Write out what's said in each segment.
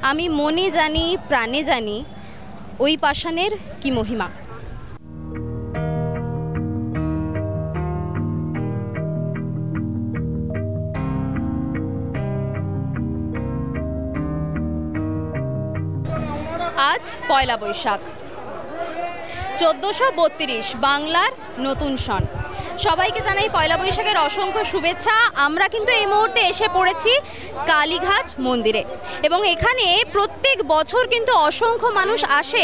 আমি মনে জানি প্রাণে জানি ওই পাষাণের কি মহিমা। আজ পয়লা বৈশাখ 1432 বাংলার নতুন সন। সবাইকে জানাই পয়লা বৈশাখের অসংখ্য শুভেচ্ছা। আমরা কিন্তু এই মুহূর্তে এসে পড়েছি কালীঘাট মন্দিরে এবং এখানে প্রত্যেক বছর কিন্তু অসংখ্য মানুষ আসে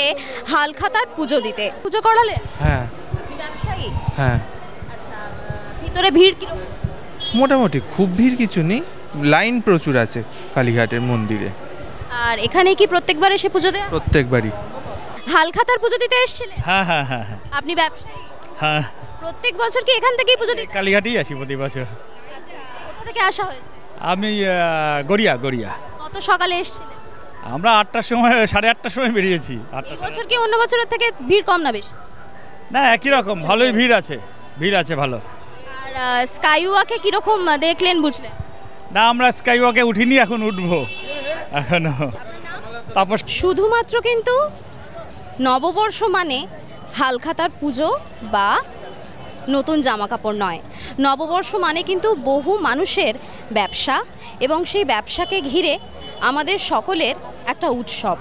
হালখাতার পুজো দিতে। পুজো করালে? হ্যাঁ। ব্যবসায়ী? হ্যাঁ। আচ্ছা, ভিতরে ভিড় কি? মোটামুটি খুব ভিড় কিছু নেই, লাইন প্রচুর আছে কালীঘাটের মন্দিরে। আর এখানে কি প্রত্যেকবার এসে পুজো দেয়? প্রত্যেকবারই। হালখাতার পুজো দিতে এসেছিলেন? হ্যাঁ হ্যাঁ হ্যাঁ হ্যাঁ। আপনি ব্যবসায়ী? হ্যাঁ। প্রত্যেক বছর কি এখান থেকেই পুজো দিতে? কালীঘাটেই আসি প্রতি বছর। আচ্ছা, কোথা থেকে আসা হয়েছে? আমি গড়িয়া। কত সকালে এসেছিলেন? আমরা 8টার সময় 8:30টার সময় বেরিয়েছি। এই বছর কি অন্য বছরের থেকে ভিড় কম না বেশি? না, একই রকম, ভালোই ভিড় আছে ভালো। আর স্কাইওয়াকে কিরকম দেখলেন বুঝলেন? না, আমরা স্কাইওয়াকে উঠিনি, এখন উঠবো এখনো। তারপর শুধুমাত্র কিন্তু নববর্ষ মানে হালখাতার পুজো বা নতুন জামা কাপড় নয়, নববর্ষ মানে কিন্তু বহু মানুষের ব্যবসা এবং সেই ব্যবসাকে ঘিরে আমাদের সকলের একটা উৎসব।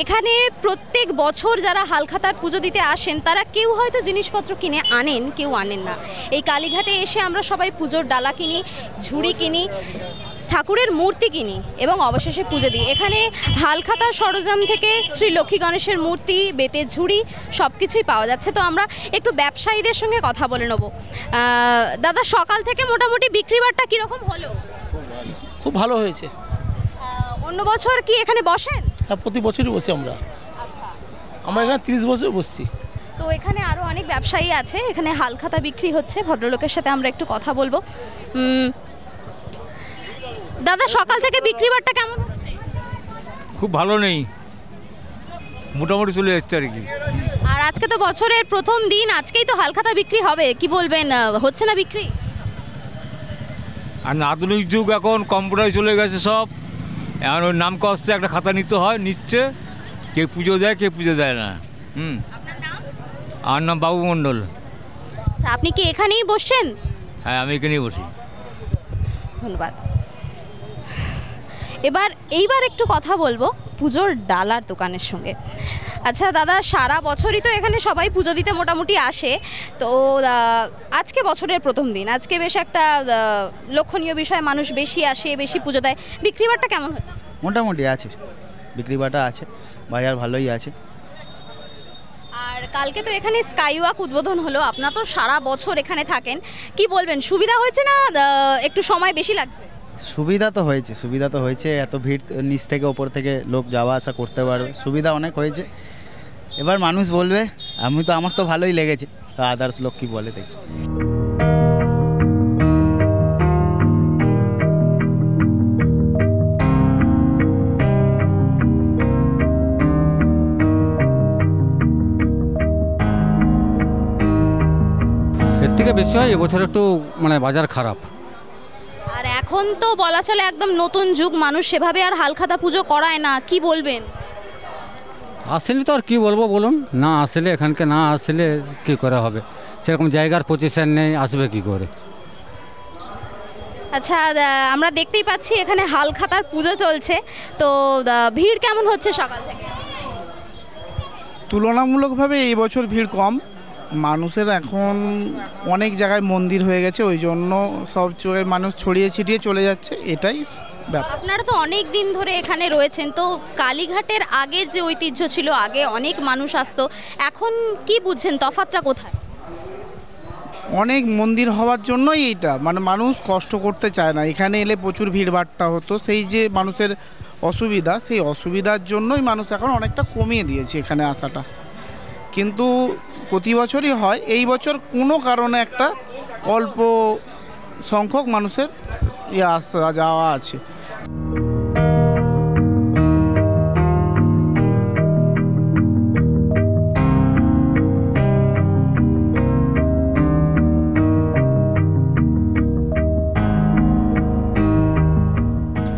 এখানে প্রত্যেক বছর যারা হালখাতার পুজো দিতে আসেন তারা কেউ হয়তো জিনিসপত্র কিনে আনেন, কেউ আনেন না। এই কালীঘাটে এসে আমরা সবাই পুজোর ডালা কিনি, ঝুড়ি কিনি, ঠাকুরের মূর্তি কিনি এবং অবশেষে পুজো দিই। এখানে হালখাতার সরঞ্জাম থেকে শ্রী লক্ষ্মী গণেশের মূর্তি, বেতের ঝুড়ি সব কিছুই পাওয়া যাচ্ছে। তো আমরা একটু ব্যবসায়ীদের সঙ্গে কথা বলে নেব। দাদা, সকাল থেকে মোটামুটি বিক্রিবাট্টা কীরকম হলো? খুব ভালো হয়েছে। অন্য বছর কি এখানে বসেন? হ্যাঁ, প্রতি বছরই বসি আমরা। আমরা এখানে 30 বছর বসছি। তো এখানে আরও অনেক ব্যবসায়ী আছে, এখানে হালখাতা বিক্রি হচ্ছে। ভদ্রলোকের সাথে আমরা একটু কথা বলবো। দাদা, সকাল থেকে বিক্রিবাট্টা কেমন হচ্ছে? খুব ভালো নেই, মোটামুটি চলে যাচ্ছে আর কি। আর আজকে তো বছরের প্রথম দিন, আজকেই তো হালখাতা বিক্রি হবে, কি বলবেন, হচ্ছে না বিক্রি? আর আধুনিক যুগ, এখন কম্পিউটারে চলে গেছে সব। এখন ওই নাম কষ্টে একটা খাতা নিচ্ছে, কে পুজো দেয় কে পুজো দেয় না। আমার নাম বাবু মণ্ডল। আচ্ছা, আপনি কি এখানেই বসছেন? হ্যাঁ, আমি এখানেই বসি। ধন্যবাদ। এইবার একটু কথা বলবো পুজোর ডালার দোকানের সঙ্গে। আচ্ছা দাদা, সারা বছরই তো এখানে সবাই পুজো দিতে মোটামুটি আসে, তো আজকে বছরের প্রথম দিন, আজকে বেশ একটা লক্ষণীয় বিষয়, মানুষ বেশি আসে, বেশি পুজো দেয়। বিক্রিবাট্টা কেমন হচ্ছে? মোটামুটি আছে, বিক্রিবাটা আছে, বাজার ভালোই আছে। আর কালকে তো এখানে স্কাইওয়াক উদ্বোধন হলো, আপনারা তো সারা বছর এখানে থাকেন, কি বলবেন, সুবিধা হয়েছে না একটু সময় বেশি লাগছে? সুবিধা তো হয়েছে, এত ভিড়, নিচ থেকে ওপর থেকে লোক যাওয়া আসা করতে পারবে, সুবিধা অনেক হয়েছে। এবার মানুষ বলবে, আমার তো ভালোই লেগেছে, আদার্স লোক কি বলে দেখি। এর থেকে বেশি হয়, এবছর একটু মানে বাজার খারাপ। আর এখন তো বলা চলে একদম নতুন যুগ, মানুষ সেভাবে আর হালখাতা পুজো করায় না, কি বলবেন? আসলে তো আর কি বলবো বলুন, না আসলে এখানকে না আসলে কি করে হবে, সেরকম জায়গার পজিশন নেই, আসবে কি করে। আচ্ছা, আমরা দেখতেই পাচ্ছি এখানে হালখাতার পুজো চলছে, তো ভিড় কেমন হচ্ছে সকাল থেকে? তুলনামূলকভাবে এই বছর ভিড় কম, মানুষের এখন অনেক জায়গায় মন্দির হয়ে গেছে, ওই জন্য সব মানুষ ছড়িয়ে ছিটিয়ে চলে যাচ্ছে, এটাই ব্যাপার। আপনারা তো অনেক দিন ধরে এখানে রয়েছেন, তো কালীঘাটের আগের যে ঐতিহ্য ছিল, আগে অনেক মানুষ আসতো, এখন কি বুঝছেন তফাৎটা কোথায়? অনেক মন্দির হওয়ার জন্যই এইটা, মানে মানুষ কষ্ট করতে চায় না, এখানে এলে প্রচুর ভিড়ভাট্টা হতো, সেই যে মানুষের অসুবিধা, সেই অসুবিধার জন্যই মানুষ এখন অনেকটা কমিয়ে দিয়েছে এখানে আসাটা। কিন্তু প্রতি বছরই হয়, এই বছর কোনো কারণে একটা অল্প সংখ্যক মানুষের আসা যাওয়া আছে।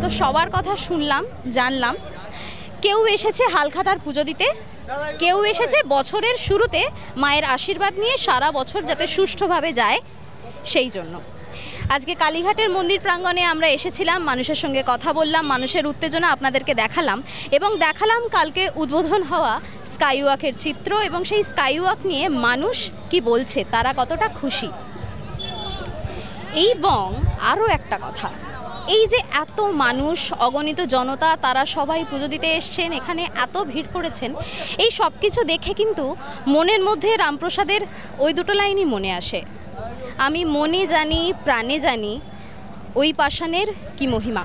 তো সবার কথা শুনলাম, জানলাম। কেউ এসেছে হালখাতার পুজো দিতে, কেউ এসেছে বছরের শুরুতে মায়ের আশীর্বাদ নিয়ে সারা বছর যাতে সুষ্ঠুভাবে যায় সেই জন্য। আজকে কালীঘাটের মন্দির প্রাঙ্গণে আমরা এসেছিলাম, মানুষের সঙ্গে কথা বললাম, মানুষের উত্তেজনা আপনাদেরকে দেখালাম এবং দেখালাম কালকে উদ্বোধন হওয়া স্কাইওয়াকের চিত্র এবং সেই স্কাইওয়াক নিয়ে মানুষ কি বলছে, তারা কতটা খুশি। এবং আরও একটা কথা, এই যে এত মানুষ, অগণিত জনতা, তারা সবাই পুজো দিতে এসছেন, এখানে এত ভিড় করেছেন, এই সব কিছু দেখে কিন্তু মনের মধ্যে রামপ্রসাদের ওই দুটো লাইনই মনে আসে, আমি মনে জানি প্রাণে জানি ওই পাষাণের কি মহিমা।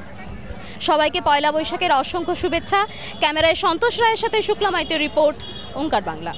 সবাইকে পয়লা বৈশাখের অসংখ্য শুভেচ্ছা। ক্যামেরায় সন্তোষ রায়ের সাথে শুক্লা মাইতির রিপোর্ট, ওঙ্কার বাংলা।